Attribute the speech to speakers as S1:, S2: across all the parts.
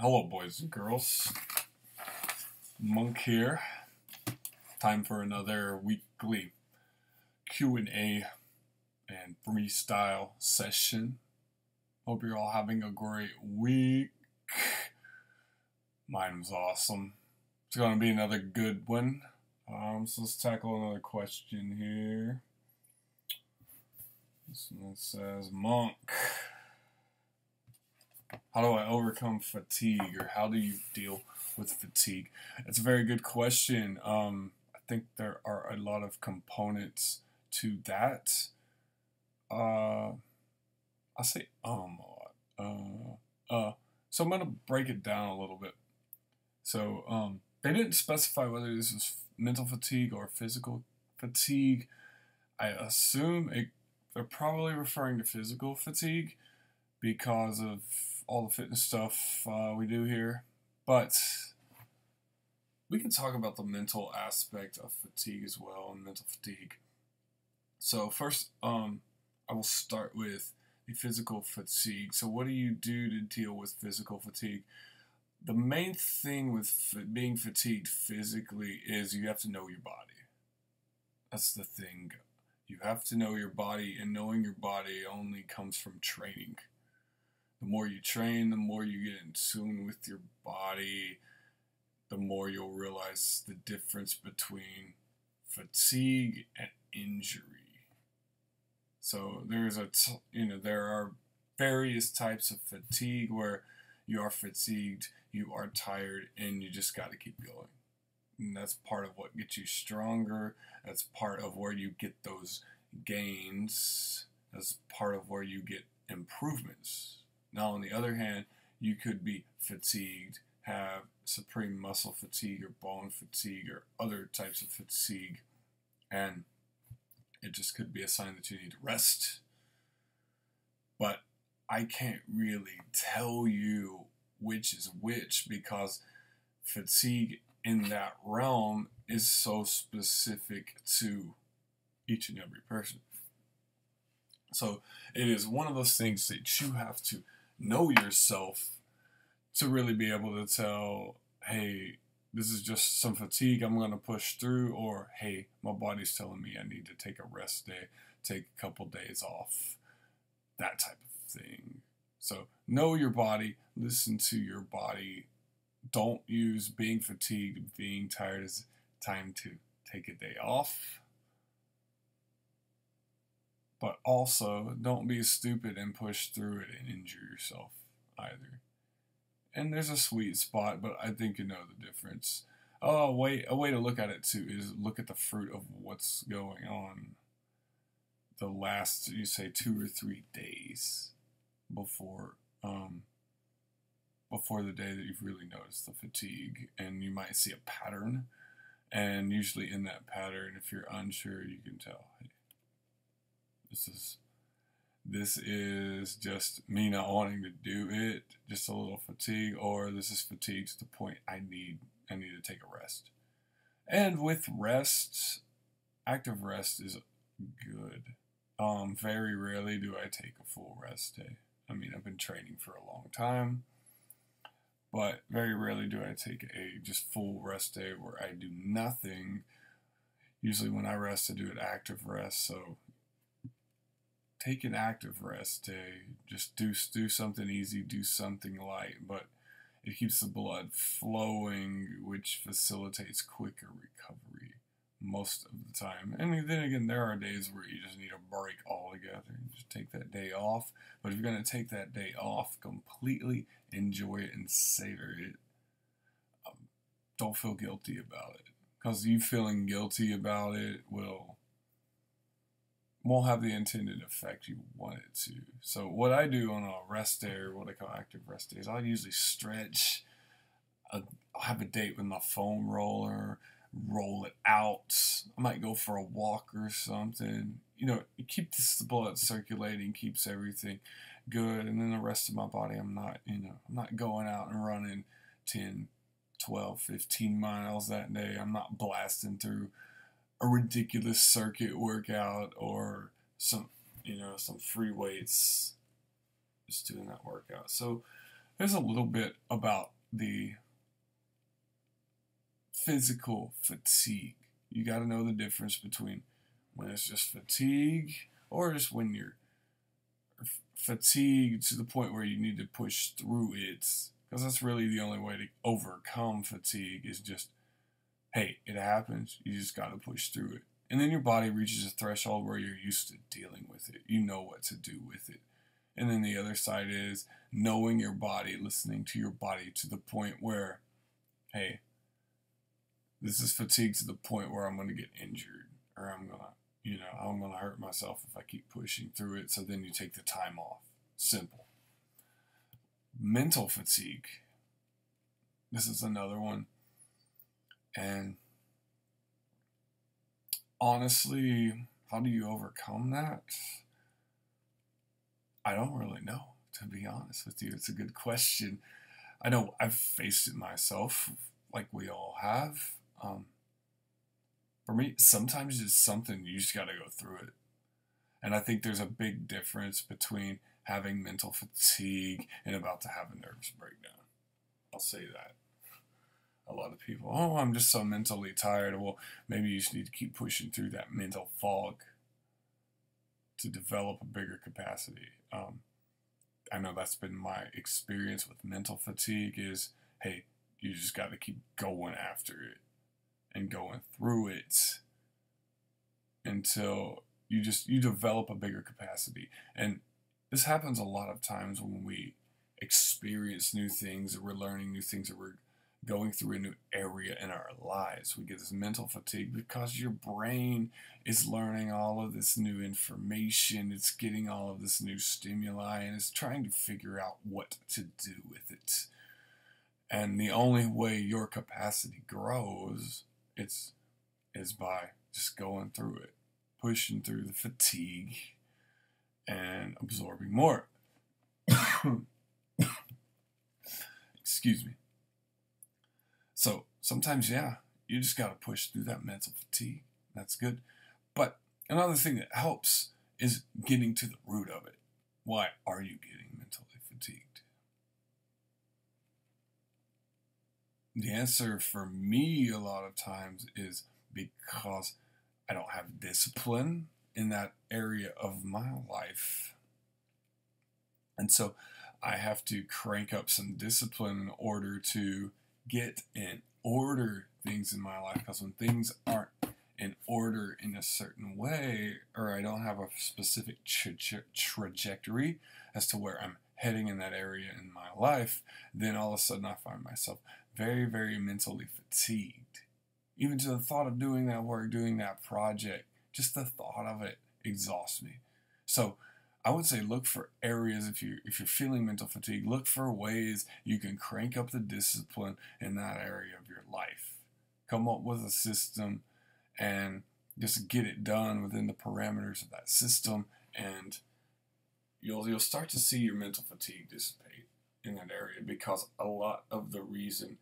S1: Hello, boys and girls. Monk here. Time for another weekly Q&A and freestyle session. Hope you're all having a great week. Mine was awesome. It's going to be another good one. So let's tackle another question here. This one says, Monk, how do I overcome fatigue, or how do you deal with fatigue? It's a very good question. I think there are a lot of components to that. I say a lot. So I'm gonna break it down a little bit. So they didn't specify whether this was mental fatigue or physical fatigue. I assume they're probably referring to physical fatigue because of all the fitness stuff we do here. But we can talk about the mental aspect of fatigue as well, and mental fatigue. So first, I will start with the physical fatigue. So what do you do to deal with physical fatigue? The main thing with being fatigued physically is you have to know your body. That's the thing. You have to know your body, and knowing your body only comes from training. The more you train, the more you get in tune with your body, the more you'll realize the difference between fatigue and injury. So there are various types of fatigue where you are fatigued, you are tired, and you just got to keep going. And that's part of what gets you stronger. That's part of where you get those gains. That's part of where you get improvements. Now, on the other hand, you could be fatigued, have supreme muscle fatigue or bone fatigue or other types of fatigue, and it just could be a sign that you need to rest. But I can't really tell you which is which, because fatigue in that realm is so specific to each and every person. So it is one of those things that you have to know yourself to really be able to tell, hey, this is just some fatigue, I'm going to push through, or hey, my body's telling me I need to take a rest day, take a couple days off, that type of thing. So know your body, listen to your body. Don't use being fatigued and being tired as time to take a day off. But also, don't be stupid and push through it and injure yourself either. And there's a sweet spot, but I think you know the difference. Oh, wait, a way to look at it too is look at the fruit of what's going on the last, you say, 2 or 3 days before the day that you've really noticed the fatigue, and you might see a pattern. And usually in that pattern, if you're unsure, you can tell, hey, this is just me not wanting to do it, just a little fatigue, or this is fatigue to the point I need to take a rest. And with rest, active rest is good. Very rarely do I take a full rest day. I mean, I've been training for a long time, but very rarely do I take a just full rest day where I do nothing. Usually when I rest, I do an active rest. So take an active rest day. Just do something easy, do something light, but it keeps the blood flowing, which facilitates quicker recovery most of the time. And then again, there are days where you just need a break altogether and just take that day off. But if you're going to take that day off, completely enjoy it and savor it. Don't feel guilty about it, because you feeling guilty about it won't have the intended effect you want it to. So what I do on a rest day, or what I call active rest days, I'll usually stretch. I'll have a date with my foam roller, roll it out. I might go for a walk or something. It keeps the blood circulating, keeps everything good. And then the rest of my body, I'm not going out and running 10, 12, 15 miles that day. I'm not blasting through a ridiculous circuit workout or some free weights, just doing that workout. So there's a little bit about the physical fatigue. You got to know the difference between when it's just fatigue or just when you're fatigued to the point where you need to push through it. Because that's really the only way to overcome fatigue is just, hey, it happens. You just got to push through it. And then your body reaches a threshold where you're used to dealing with it. You know what to do with it. And then the other side is knowing your body, listening to your body to the point where, hey, this is fatigue to the point where I'm going to get injured or I'm going to hurt myself if I keep pushing through it. So then you take the time off. Simple. Mental fatigue. This is another one. And honestly, how do you overcome that? I don't really know, to be honest with you. It's a good question. I know I've faced it myself, like we all have. For me, sometimes it's something you just got to go through it. And I think there's a big difference between having mental fatigue and about to have a nervous breakdown. I'll say that. A lot of people, oh, I'm just so mentally tired. Well, maybe you just need to keep pushing through that mental fog to develop a bigger capacity. I know that's been my experience with mental fatigue is, hey, you just got to keep going after it and going through it until you develop a bigger capacity. And this happens a lot of times when we experience new things or we're learning new things or we're going through a new area in our lives. We get this mental fatigue because your brain is learning all of this new information. It's getting all of this new stimuli and it's trying to figure out what to do with it. And the only way your capacity grows is by just going through it, pushing through the fatigue and absorbing more. Excuse me. So sometimes, yeah, you just got to push through that mental fatigue. That's good. But another thing that helps is getting to the root of it. Why are you getting mentally fatigued? The answer for me a lot of times is because I don't have discipline in that area of my life. And so I have to crank up some discipline in order to get in order things in my life, because when things aren't in order in a certain way, or I don't have a specific trajectory as to where I'm heading in that area in my life, then all of a sudden I find myself very, very mentally fatigued. Even to the thought of doing that work, doing that project, just the thought of it exhausts me. So I would say look for areas, if you're feeling mental fatigue, look for ways you can crank up the discipline in that area of your life. Come up with a system and just get it done within the parameters of that system, and you'll start to see your mental fatigue dissipate in that area, because a lot of the reason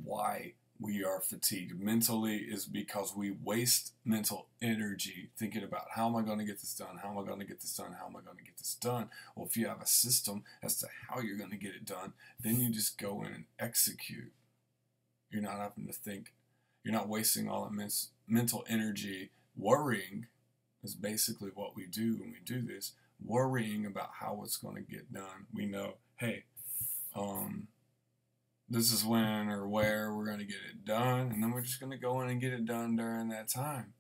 S1: why we are fatigued mentally is because we waste mental energy thinking about how am I going to get this done? How am I going to get this done? How am I going to get this done? Well, if you have a system as to how you're going to get it done, then you just go in and execute. You're not having to think. You're not wasting all that mental energy worrying is basically what we do when we do this. Worrying about how it's going to get done. We know, hey, this is when or where we're going to get it done, and then we're just going to go in and get it done during that time.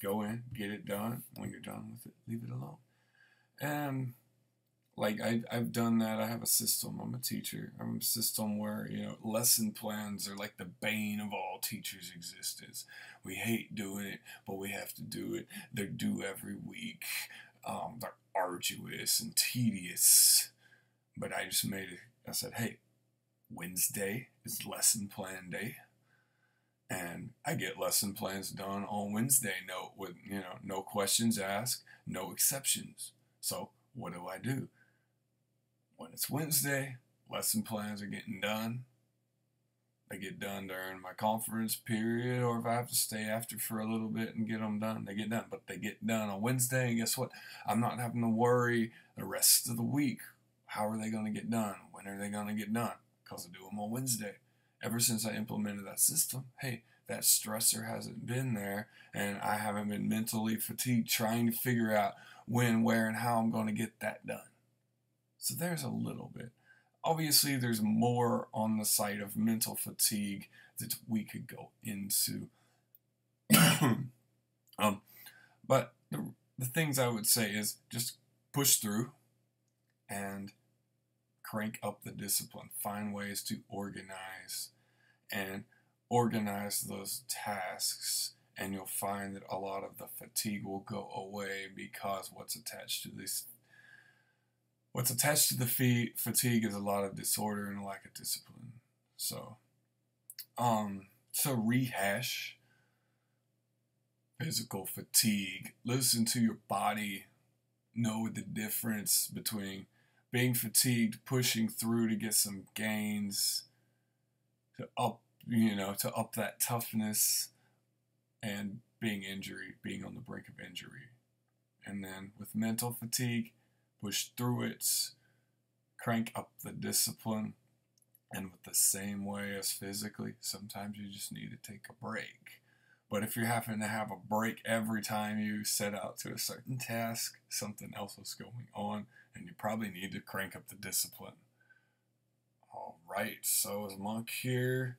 S1: Go in, get it done. When you're done with it, leave it alone. And like I've done that. I have a system. I'm a teacher. I'm a system where, lesson plans are like the bane of all teachers' existence. We hate doing it, but we have to do it. They're due every week. They're arduous and tedious. But I just I said, hey, Wednesday is lesson plan day, and I get lesson plans done on Wednesday. No questions asked, no exceptions. So what do? When it's Wednesday, lesson plans are getting done. They get done during my conference period, or if I have to stay after for a little bit and get them done, they get done. But they get done on Wednesday, and guess what? I'm not having to worry the rest of the week. How are they going to get done? When are they going to get done? because I do them on Wednesday. Ever since I implemented that system, hey, that stressor hasn't been there, and I haven't been mentally fatigued trying to figure out when, where, and how I'm going to get that done. So there's a little bit. Obviously, there's more on the side of mental fatigue that we could go into. But the things I would say is just push through and crank up the discipline. Find ways to organize and organize those tasks, and you'll find that a lot of the fatigue will go away, because what's attached to the fatigue is a lot of disorder and a lack of discipline. So rehash physical fatigue. Listen to your body. Know the difference between being fatigued, pushing through to get some gains, to up that toughness, and being on the brink of injury. And then with mental fatigue, push through it, crank up the discipline, and with the same way as physically, sometimes you just need to take a break. But if you're having to have a break every time you set out to a certain task, something else is going on, and you probably need to crank up the discipline. All right, so is Monk here.